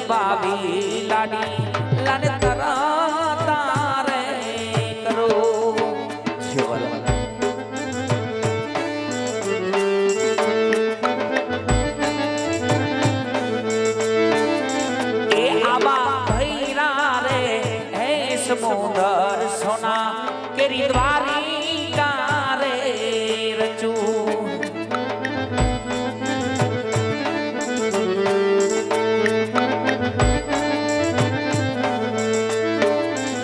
બાવી લાડી લાને તરા તારે કરો એ આબા ભૈરા રે હે સમુદર સોના કેરી દ્વારિકા રે રચુ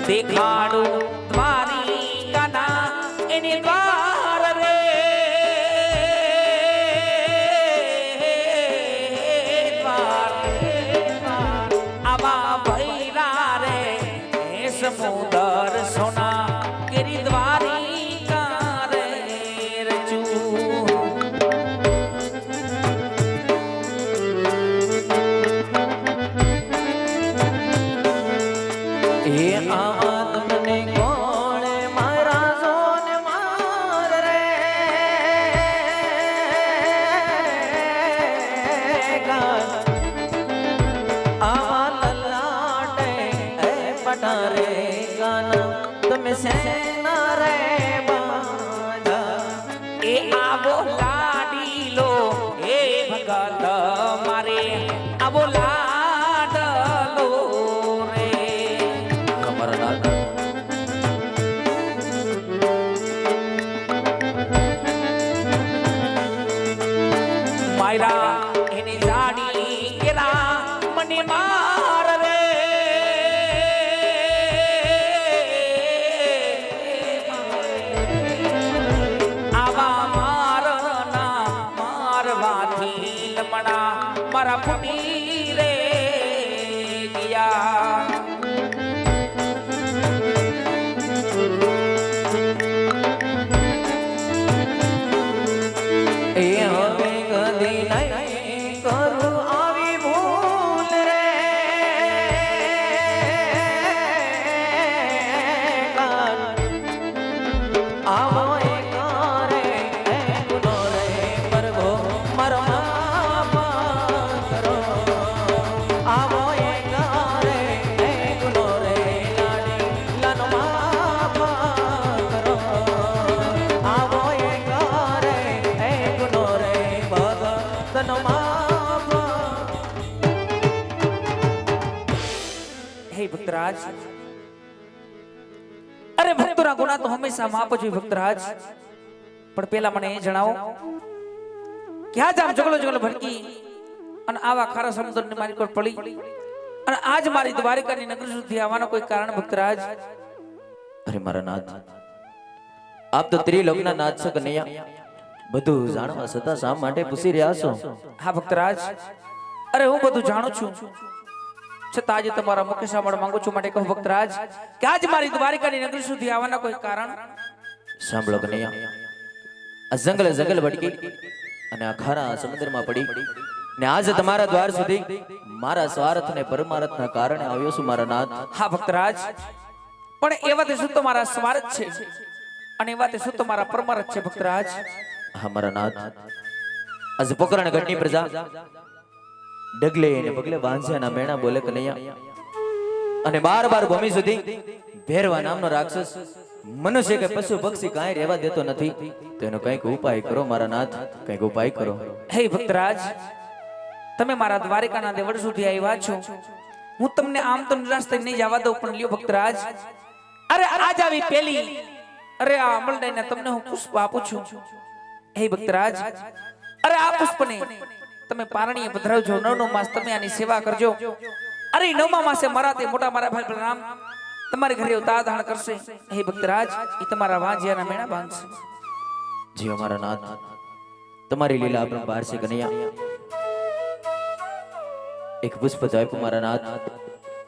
દેખાડું દ્વારિકાના એની દ્વાર રે આવા ભૈરા રે હે સમુદર સોના કેરી દ્વારિકા રે રચુ એ આવા તમને કોણે મારા જોને માર રે આવા લલાટે એ પટારે ગાના તમે સેના રે બાંધા એ આવો લાડીલો એ ભગત મારે આવો લાડલો રે કમરનાથ માયરા એની જાડી કેરા મને માર રે આવા મારના મારવાથી લમણા મારા ફૂટી રે ગયા એ હવે કદી નહીં કરું આવી ભૂલ રે આવો એક રે ગુનો રે પરગો મારો માફ કરો આવો એક રે ગુનો રે લાડી લાનો માફ કરો આવો એક રે ગુનો રે ભગતનો માફ હે ભક્તરાજ અરે ભક્તોના ગુના તો હંમેશા માફ જ હોય ભક્તરાજ પણ પેલા મને એ જણાવો ક્યાં જામ જગલો જગલો ભટકી અને આવા ખારા સમુદ્રની મારી પર પડી અને આજ મારી દ્વારિકાની નગર સુધી આવવાનો કોઈ કારણ ભક્તરાજ અરે મારા નાથ આપ તો ત્રિલોકના નાથ છો કનૈયા બધું જાણવા છતાં શા માટે પૂછી રહ્યા છો હા ભક્તરાજ અરે હું બધું જાણું છું છતાં આજે તમારા મુખે સાંભળવા માંગુ છું માટે કહું ભક્તરાજ કે આજ મારી દ્વારિકાની નગરી સુધી આવવાના કોઈ કારણ સાંભળો કનૈયા આ જંગલે જંગલ ભટકી અને આ ખારા સમુદ્રમાં પડી ને આજે તમારા દ્વાર સુધી મારા સ્વાર્થ ને પરમાર્થના કારણે આવ્યો છું મારા નાથ હા ભક્તરાજ પણ એવા તે શું તો મારા સ્વાર્થ છે અને એવા તે શું તો મારા પરમાર્થ છે ભક્તરાજ હા મારા નાથ આજે પોકરણ ગઢની પ્રજા ડગલે ને પગલે બાંધ્યાના મેણા બોલે કનૈયા અને બાર બાર ભૂમિ સુધી ભેરવા નામનો રાક્ષસ મનુષ્ય કે પશુ પક્ષી કાંઈ રહેવા દેતો નથી તો એનો કંઈક ઉપાય કરો મારા નાથ કંઈક ઉપાય કરો હે ભક્તરાજ તમે મારા દ્વારિકાના દેવળ સુધી આવ્યા છો હું તમને આમ તો નિરાશ થઈ નહીં જવા દઉં પણ લ્યો ભક્તરાજ અરે આજ આવી પેલી અરે આ અમલડાઈને તમને હું પુષ્પ આપું છું હે ભક્તરાજ અરે આ પુષ્પને તમે પારણીએ પધરાવજો નવનો માસ તમે આની સેવા કરજો અરે નવમા માસે મારા તે મોટા મારા ભાઈ બલરામ તમારે ઘરે અવતાર ધારણ કરશે હે ભક્તરાજ એ તમારા વાંજિયાના મેણા બાંધશે જીઓ મારા નાથ તમારી લીલા અપરંપાર છે કનૈયા એક પુષ્પ તો આપ્યું મારા નાથ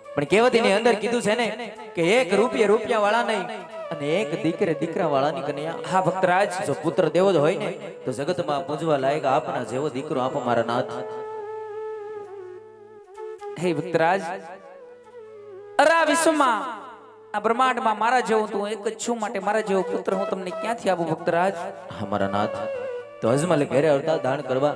પણ કહેવતની અંદર કીધું છે ને કે એક રૂપિયા વાળા નહીં અને એક દીકરા વાળાની કન્યા હા ભક્તરાજ જો પુત્ર દેવો જ હોય ને તો જગતમાં પૂજવા લાયક આપના જેવો દીકરો આપો મારા નાથ હે ભક્તરાજ અરે આ વિશ્વમાં આ બ્રહ્માંડમાં મારા જેવો તું એક જ છું માટે મારા જેવો પુત્ર હું તમને ક્યાંથી આપું ભક્તરાજ હા મારા નાથ તો અજમલ ઘરે અવતાર ધારણ કરવા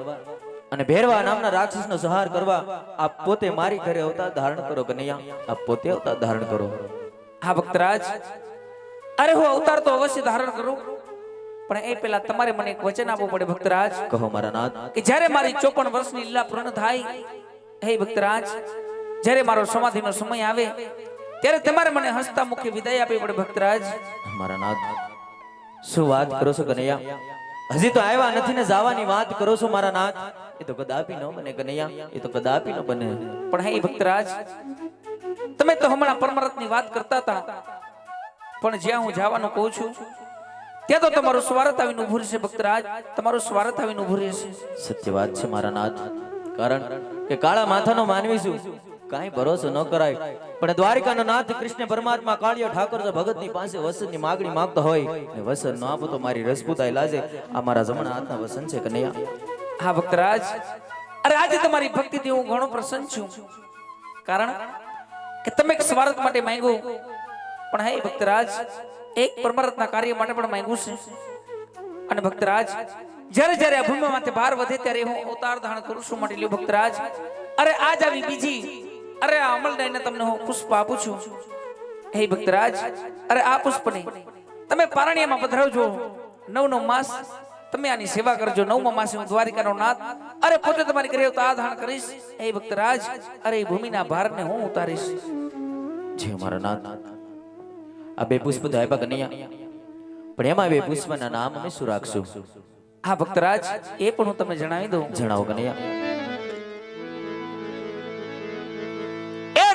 અને ભેરવા નામના રાક્ષસનો સંહાર કરવા આપ પોતે મારી ઘરે અવતાર ધારણ કરો કનૈયા, આપ પોતે અવતાર ધારણ કરો. હા ભક્તરાજ, અરે હું અવતાર તો અવશ્ય ધારણ કરું, પણ એ પહેલા તમારે મને એક વચન આપવું પડે ભક્તરાજ. કહો મારા નાથ. કે જ્યારે મારી 54 વર્ષની લીલા પૂર્ણ થાય, હે ભક્તરાજ, જ્યારે મારો સમાધિનો સમય આવે ત્યારે તમારે મને હસતા મુખે વિદાય આપવી પડે ભક્તરાજ. મારા નાથ, શું વાત કરો છો કનૈયા? હજી તો આવ્યા નથી ને જવાની વાત કરો છો મારા નાથ? એ તો કદાપી ન બને કનૈયા, એ તો કદાપી ન બને. પણ હે ભક્તરાજ, તમે તો હમણાં પરમાર્થની વાત કરતા હતા, પણ જ્યાં હું જવાનું કહું છું ત્યાં તો તમારું સ્વાર્થ આવીને ઉભું રહેશે ભક્તરાજ, તમારું સ્વાર્થ આવીને ઉભું રહેશે. સત્ય વાત છે મારા નાથ, કારણ કે કાળા માથાનો માનવી છું, કાંઈ ભરોસો ન કરાય. પણ દ્વારિકાનો નાથ કૃષ્ણ પરમાત્મા કાળિયો ઠાકોર જો ભગતની પાસે વસનની માગણી માંગતો હોય ને વસન ન આપો તો મારી રજપૂતાઈ લાજે. આ મારા જમણા હાથના વસન છે કનૈયા. હા ભક્તરાજ, અરે આજે તમારી ભક્તિથી હું ઘણો પ્રસન્ન છું, કારણ કે તમે એક સ્વાર્થ માટે માંગ્યું, પણ હે ભક્તરાજ, એક પરમાર્થના કાર્ય માટે પણ માંગ્યું છે. અને ભક્તરાજ, જ્યારે જ્યારે આ ભૂમિમાંથી ભાર વધે ત્યારે હું અવતાર ધારણ કરું છું માટે લ્યો ભક્તરાજ. અરે આજ આવી બીજી, અરે આ અમલદાયને તમને હું પુષ્પ આપું છું. હે ભક્તરાજ, અરે આ પુષ્પને તમે પારણિયામાં પધરાવજો. 9 માસ તમે આની સેવા કરજો. 9મા માસે હું દ્વારિકાનો નાથ અરે પોતે તમારી ઘરે અવતાર ધારણ કરીશ. હે ભક્તરાજ, અરે ભૂમિના ભારને હું ઉતારીશ. જે મારા નાથ, આ 2 પુષ્પ તો આપ્યા કનૈયા, પણ એમાં 2 પુષ્પના નામ અમે શું રાખશું? હા ભક્તરાજ, એ પણ હું તમને જણાવી દઉં. જણાવો કનૈયા.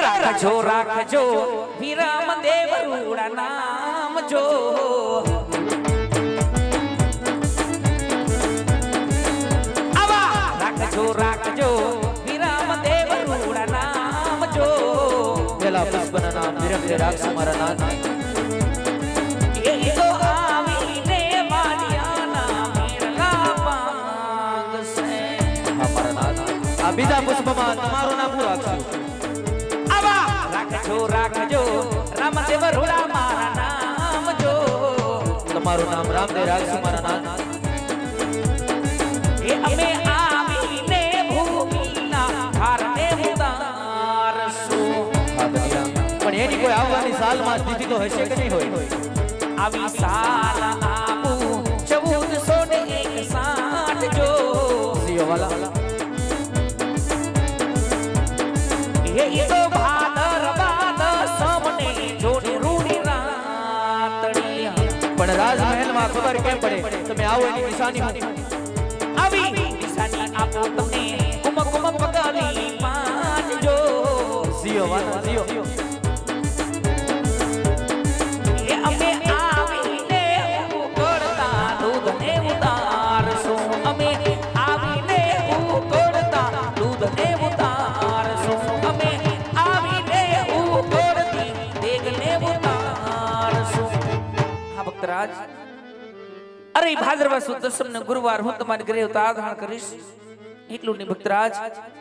રાખજો રાખજો વિરામ દેવ રૂડા નામ જો. આવા રાખજો રાખજો વિરામ દેવ રૂડા નામ જો. પેલા પુષ્પના નામ વિરમદે રાખજો મારા નાથ. એ તો આવીને વાડિયાના મેળા માંગશે. હા મારા નાથ, આ બીજા પુષ્પમાં તમારું નામ શું રાખશું? રાખજો રાખજો રામદેવ રૂડા મારા નામ જો. તમારું નામ રામદેવ રાખજો મારા નાથ. એ અમે આવીને ભૂમિના ભારને ઉતારશું. હા કનૈયા, પણ એની કોઈ આવવાની સાલમાં તિથિ તો હશે કે નહીં હોય? આવી સાલ આપું 1461 જો. સિયો વાલા, એ તો ભાદરવાદ સમને જોડી રૂડી રાતડી. પણ રાજમહેલમાં ખબર કેમ પડે તમે આવો એની નિશાની હું? આવી નિશાની આપો તમને કુમ કુમ પગલી માંડજો. સિયો વાલા સિયો. એ અમે આવીને ઉકળતા દૂધને ઉતારશું. અમે આવીને ઉકળતા દૂધને ઉતારશું. અમે આવીને ઉકળતી દેગને ઉતારશું. હા ભક્તરાજ, અરે ભાદરવા સુદ દસમ ને ગુરુવાર હું તમારી ઘરે અવતાર ધારણ કરીશ. એટલું નહીં ભક્તરાજ,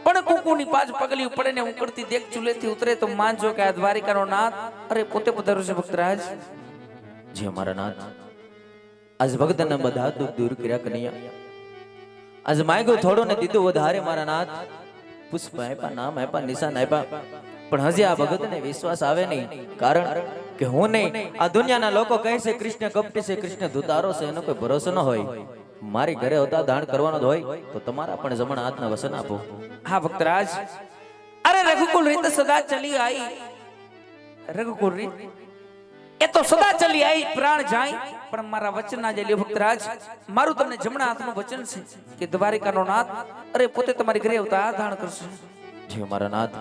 પણ કુકુની 5 પગલી પડે ને ઉકળતી દેખ ચૂલેથી ઉતરે તો માનજો કે આ દ્વારિકાનો નાથ અરે પોતે પધાર્યો છે ભક્તરાજ. જે મારા નાથ, આજ ભક્તના બધા દુઃખ દૂર કર્યા કનૈયા. આજ માંગ્યું થોડું ને દીધું વધારે મારા નાથ. પુષ્પ આપ્યા, નામ આપ્યા, નિશાન આપ્યા, પણ હજી આ ભગતને વિશ્વાસ આવે નહીં. કારણ કે હું નહીં, આ દુનિયાના લોકો કહે છે કૃષ્ણ કપટી છે, કૃષ્ણ ધુતારો છે, એનો કોઈ ભરોસો ન હોય. મારી ઘરે અવતાર ધારણ કરવાનો જ હોય તો તમારા પણ જમણા હાથના વસન આપો. હા ભક્તરાજ, અરે રઘુકુલ રીત સદા ચલી આવી. રઘુકુલ રીત એ તો સદા ચલી આવી, પ્રાણ જાય પણ મારા વચનના જે લ્યો ભક્તરાજ, મારું તમને જમણા હાથનું વચન છે કે દ્વારિકાનો નાથ અરે પોતે તમારી ઘરે અવતાર ધારણ કરશે. જે મારા નાથ,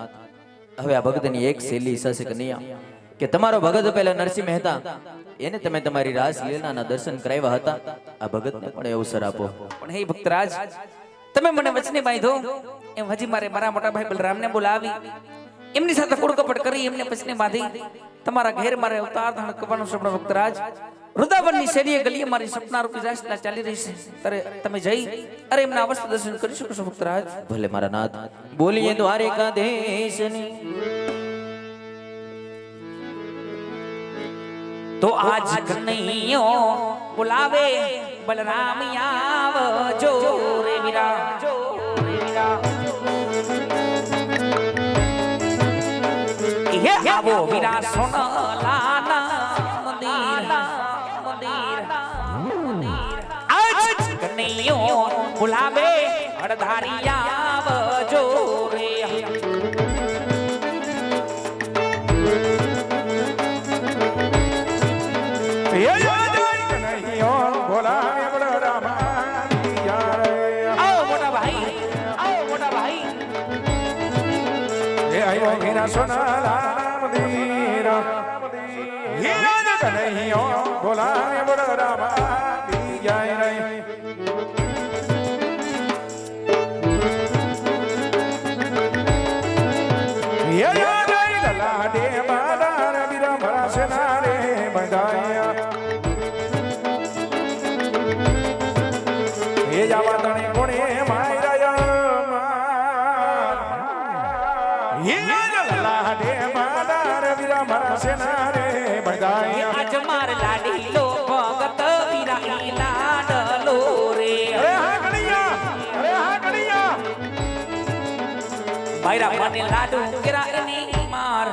હવે આ ભગતની એક શૈલી છે કનૈયા કે તમારો ભગત પહેલા નરસિંહ મહેતા એને તમે તમારી રાસલીલાના દર્શન કરાવ્યા હતા. આ ભગતને પણ અવસર આપો. પણ હે ભક્તરાજ, તમે મને વચને બાંધો એમ હજી મારે મારા મોટા ભાઈ બલરામને બોલાવી એમની સાથે કુડકપટ કરી એમને વચને બાંધી તમારા ઘેર મારે અવતાર ધારણ કરવાનું છે. ભક્તરાજ, વૃંદાવનની શેરીએ ગલીએ મારી સપના રૂપી રાસલીલા ચાલી રહી છે, ત્યારે તમે જઈ અરે એમના અવસ્થા દર્શન કરી શકો છો ભક્તરાજ. ભલે મારા નાથ, બોલીએ દ્વારિકાધીશની. તો આજ કનૈયો બોલાવે બલરામ આવજો રે વીરા. હે આવો વીરા સોનાલાના મંદિર આજ કનૈયો બોલાવે અડધારિયા આવજો રે આવો મોટા ભાઈ મીરા સોનાલા મંદિર હીરા કનૈયો બોલાવે બળરામા જાય રે યયા જય લાડે માદાર વીરા ભરાસના રે બંધાયા એ જાવા તણે કોણે માયરાયા યયા લાડે માદાર વીરા ભરાસના રે બંધાયા આજ માર લાડી લો ભગત વીરા ઈ લાડલો રે અરે હા કનૈયા માયરા મને લાડુ કેરા એની માર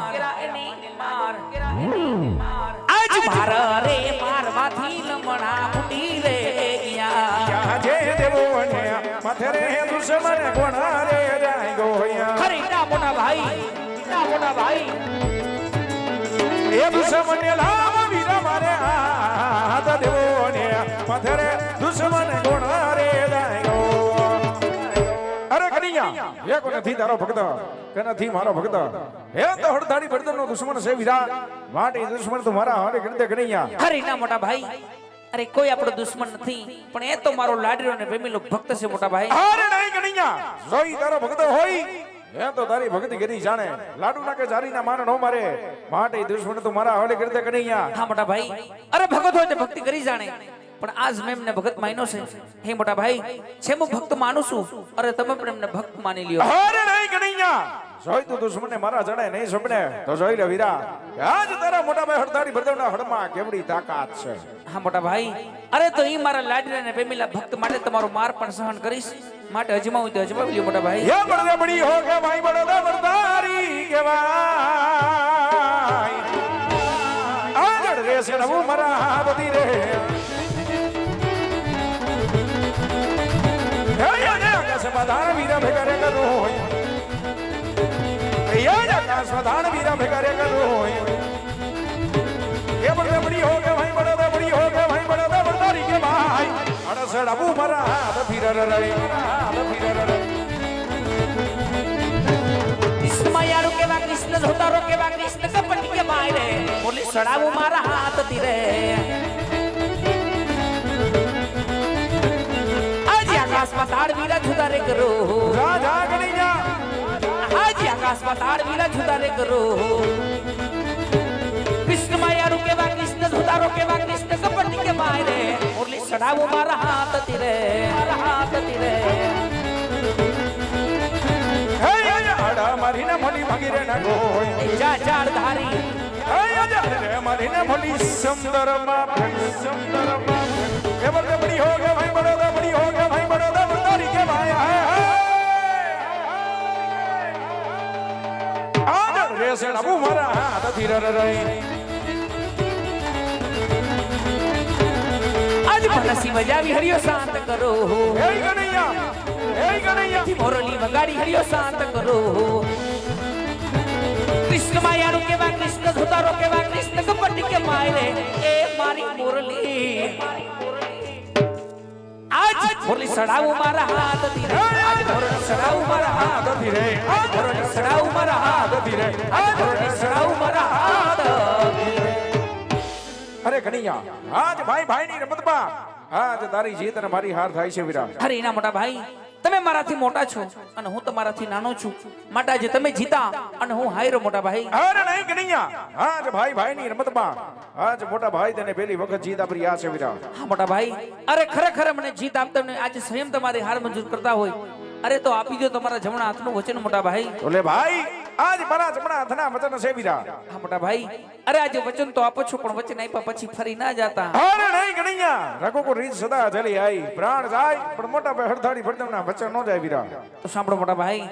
આજ માર રે મારવાથી લમણા ફૂટી રે ગયા યા જે દેવો ને માથે રે દુશ્મન કોણા રે જાય ગોયા ખરી ના મોટા ભાઈ એ દુશ્મન ને લાવ વીરા મારે હાથ દેવો ને માથે રે દુશ્મન કોણા રે જાય ગો અરે કનૈયા એક નથી તારો ભક્ત કે નથી મારો ભક્ત હે તો હડધાડી બળદનો દુશ્મન છે વીરા માટે દુશ્મન તો મારા હારે કરી દે કનૈયા ખરી ના મોટા ભાઈ અરે કોઈ આપણો દુશ્મન નથી પણ એ તો મારો લાડ્યો ને પ્રેમીલો ભક્ત છે મોટા ભાઈ અરે નહીં કનૈયા જોઈ તારો ભક્ત હોય હે તો તારી ભક્તિ કરી જાણે લાડુ ના કે જારી ના માન નો મારે માટે દુશ્મન તો મારા હારે કરી દે કનૈયા હા મોટા ભાઈ અરે ભગત હોય તો ભક્તિ કરી જાણે પણ આજ મેં એમને ભગત માન્યો છે હે મોટા ભાઈ છે હું ભક્ત માનું છું અરે તમે પણ એમને ભક્ત માની લ્યો અરે નહીં કનૈયા જોઈ તું દુશ્મન ને મારા જણે નહીં સપને તો જોઈ લે વીરા આજ તારા મોટા ભાઈ હડતાડી બળદેવના હડમાં કેવડી તાકાત છે હા મોટા ભાઈ અરે તો ઈ મારા લાડલા ને પ્રેમીલા ભક્ત માટે તમારો માર પણ સહન કરીશ માટે અજમાવું તો અજમાવી લ્યો મોટા ભાઈ ये बड़े बड़ी हो के भाई बड़े बड़दारी के भाई आजड़ रे से नवु मरा बदी रे हे या ने आकाश मधान वीरा भेगरे करो या ने आकाश मधान वीरा भेगरे करो ये बड़े बड़ी हो के भाई बड़े बड़ी हो के भाई बड़े बड़दारी के भाई अड़सड़ अबू मरा फिर रे कृष्ण मायारू केवा कृष्ण धोतारो केवा कृष्ण कपटी के मायरे बोले सड़ाऊ मारा हाथ धीरे आज आकाश पाताड़ वीरा झुदारे करो जा जा कन्हैया आज आकाश पाताड़ वीरा झुदारे करो कृष्ण मायारू केवा कृष्ण धोतारो केवा कृष्ण कपटी के मायरे बोले सड़ाऊ मारा हाथ धीरे આડા મારીને મોલી ભાગી રે ના ગોય जा जाड़ धारी આયા રે મારીને મોલી સમંદરમાં એ બડે બડી હો કે ભાઈ બડે બડી હો કે ભાઈ બડે બડી કે ભાઈ આડા રે સે અબુ મારા હાથ ધીર રે आज मनसी बजावी हरियो शांत करो એ કનૈયા मोरली वगाड़ी हरियो शांत करो कृष्ण मायारू के बा कृष्ण धोतारो के बा कृष्ण कपटी के मायरे ए मारी मोरली आज मोरली सड़ाऊ मारा हाथ धीरे आज मोरली सड़ाऊ मारा हाथ ધીરે आज मोरली सड़ाऊ मारा हाथ ધીરે आज मोरली सड़ाऊ मारा हाथ અરે કનૈયા આજ ભાઈ ભાઈની રમતમાં આજ તારી જીત અને મારી હાર થાય છે વીરા અરે ના મોટા ભાઈ તમે મારાથી મોટા છો અને હું તમારાથી નાનો છું માટે આજે તમે જીતા અને હું હાર્યો મોટા ભાઈ અરે નહીં કનૈયા આજ ભાઈ ભાઈની રમતમાં આજ મોટા ભાઈ તને પહેલી વખત જીત આપી આ છે વીરા હા મોટા ભાઈ અરે ખરેખર મને જીત આપતા ને આજે સંયમ તમારી હાર મંજૂર કરતા હોય અરે તો આપી દો તમારા જમણા હાથનું વચન મોટા ભાઈ ઓલે ભાઈ આજ મારા જમણા હાથના વચન છે વીરા હા મોટા ભાઈ અરે આજે વચન તો આપો છો પણ વચન આપ્યા પછી ફરી ના જાતા અરે નહીં કનૈયા રઘુ કો રીત સદા ચલી આઈ પ્રાણ જાય પણ મોટા ભાઈ હડધાડી ભરદમના વચન નો જાય વીરા તો સાંભળો મોટા ભાઈ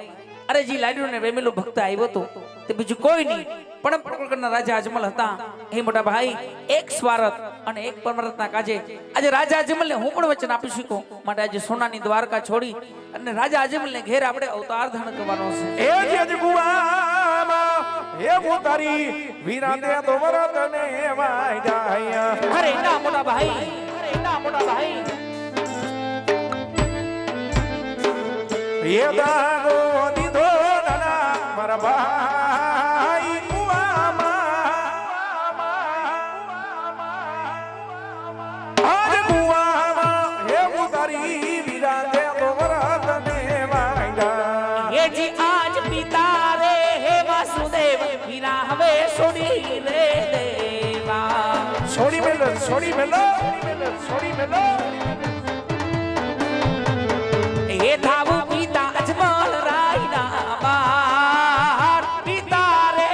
અરે જી લાડ્યો ને વેમેલો ભક્ત આવ્યો તો તે બીજું કોઈ નહીં પણ પ્રકૃતિના રાજા અજમલ હતા. હે મોટા ભાઈ, એક સ્વાર્થ અને એક પરમાર્થના કાજે આજે રાજા અજમલને હું પણ વચન આપી શકું. માટે આજે સોનાની દ્વારકા છોડી અને રાજા અજમલને ઘેર આપણે અવતાર ધારણ કરવાનો છે. એ જ ગુવામાં હે ઉતારી વિરાતે તો વરતને વાય અરે ના મોટા ભાઈ, અરે ના મોટા ભાઈ, એ દાગો દીધો નાના મારા ભાઈ ગુવામાં આજ ગુવામાં હે ઉતારી વિરાતે તો વરતને વાય એ જી આજ પિતા રે હે વાસુદેવ વીરા હવે છોડી રે દેવા. છોડી મેલો છોડી મેલો છોડી મેલો એ થાવું પિતા અજમલ રાયના બાર પિતા રે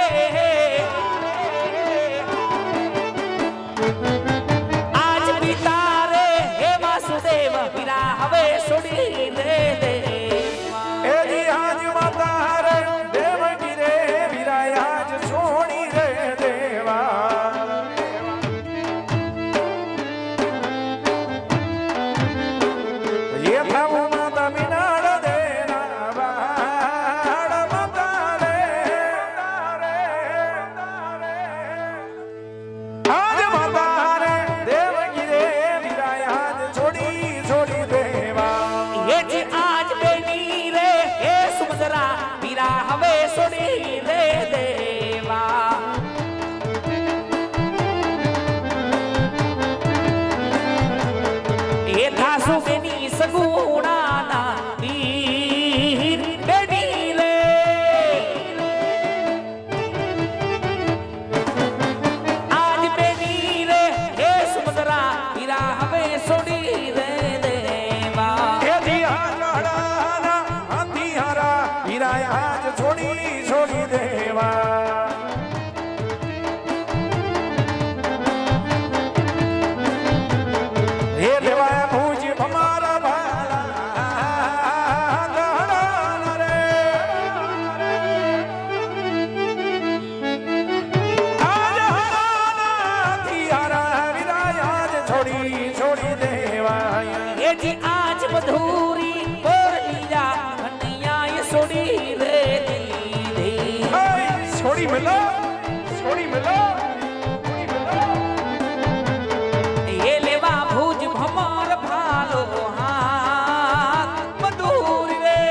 આજ પિતા રે હે વાસુદેવ વીરા હવે છોડી રે દેવા. એ જી આજ માતા રે દેવકી રે વિરાય આજ છોડી રે દેવા એ થાવું માતા મિનાળ દેના બાળ માતા રે આજ માતા રે દેવકી રે વિરાય આજ છોડી દેવા એ જી આજ બેની રે હે સુમદરા વીરા હવે છોડી રે દેવા. એ થાસુ બેની સગુણાના વીર બેની રે આજ બેની રે હે સુમદરા વીરા હવે છોડી રે દેવા. એ જી હારાના અંધિયારા વિરાય આજ છોડી દેવા હે દેવાય ભુજ ભમારા ભાલા ગહણા રે આજ હારાના અંધિયારા વિરાય આજ છોડી દેવાય એ જી આજ મધુરી બોરલીયા કનૈયાએ છોડી રે દીધી. છોડી મેલો છોડી મેલો એ લેવા ભુજ ભમર ભાલો હાથ મધુરી રે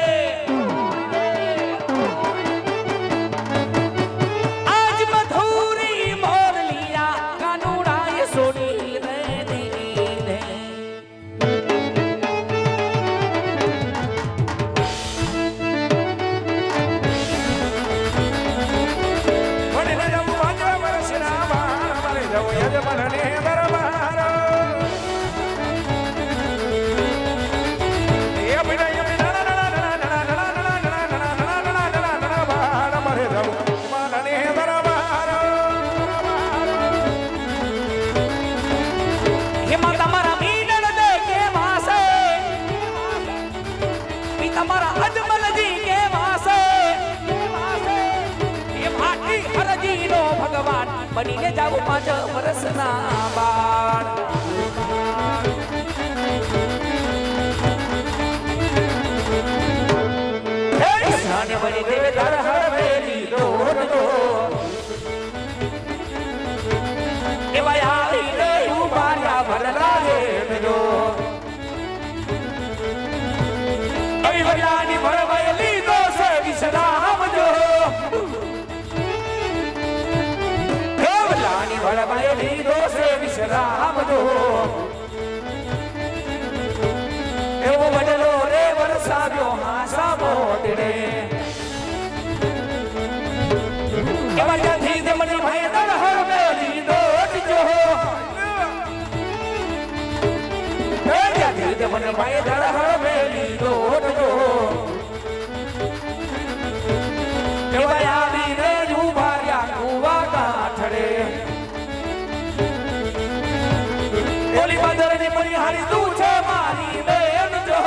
આજ મધુરી મોરલિયા કાનુડાએ છોડી રે દીધે. વડે રમ પાંચ વર્ષના બાળ મારે જવું યજમાનને દરબાર એ વિનય બાળ મારે જવું યજમાનને દરબાર એમાં તમારા મીનળ દે કે વાસે ઈ તમારા અજમલજી કે વાસે એ ભાટી હરજી નો ભગવાન બનીને જાવ 5 વર્ષના બાળ. જાને બની દેવે દર હરવેલી દોરજો એવા આવી રે ઉભાર્યા ભરલા રે જો અવી વડાની ભરવાયેલી દોષ વિશ્રામ જો હે વડાની ભરવાયેલી દોષ વિશ્રામ જો એવો વડલો રે વરસાવ્યો હાસા મોટડે એવા જથી દમની ભાઈ દર હરવેલી દોરજો જમન ભાઈ દળ હવેલી દોડજો એવા આવી રે ઉભાર્યા કુવા કાઠડે ઓલી બંદર ની મણિહારી તું છે મારી બેન જો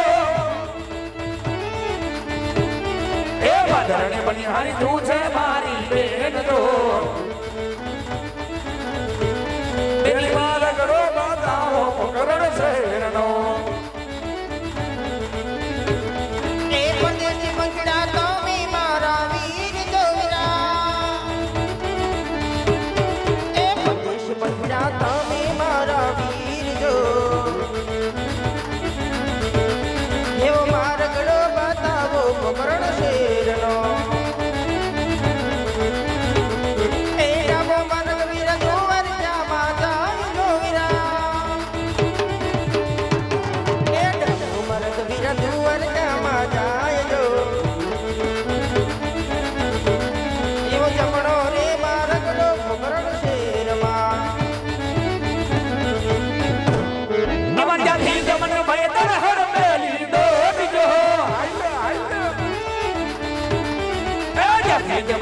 એ બંદર ની મણિહારી તું છે મારી બેન જો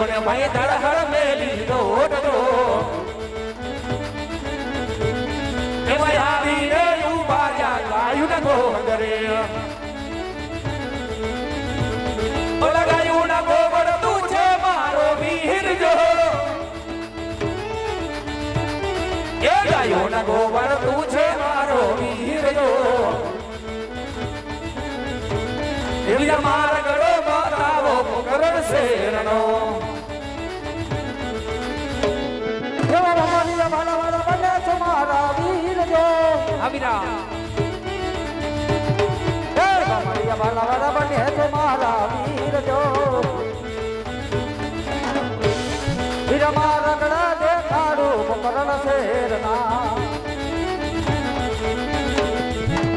મને ભાઈ ધડહડ મેલી દોડજો એમાં આવીને ઉભા જા ગાયું ને ગોંદરે ઓલા ગાયું ના ગોબર તું છે મારો વીર જો એ ગાયું ના ગોબર તું છે મારો વીર જો એવી માર ગળો બતાવો કરણ શેરનો એવા રમણીય ભાલા વાળા બને છો મારા વીર જો આવીરા એ રમણીય ભાલા વાળા બને છો મારા વીર જો વીર મારા ગળા દેખાડું કરણ શેરના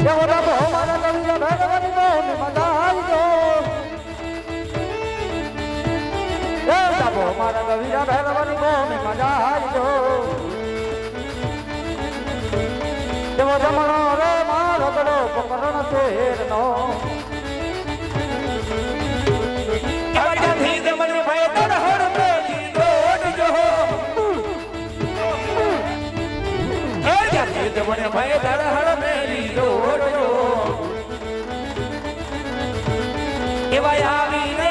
એવો રબો મારા કવિય ભગવાન નો મદાઈ જો એ રબો મારા કવિય ભગવાન નો મદાઈ જો એવો રમણો રે મારો ગળો કરણ શેરનો આજાથી જ મને ભાઈ ધડહડ મેલી દોડજો આજાથી જ મને ભાઈ ધડહડ મેલી દોડજો એવા આવીને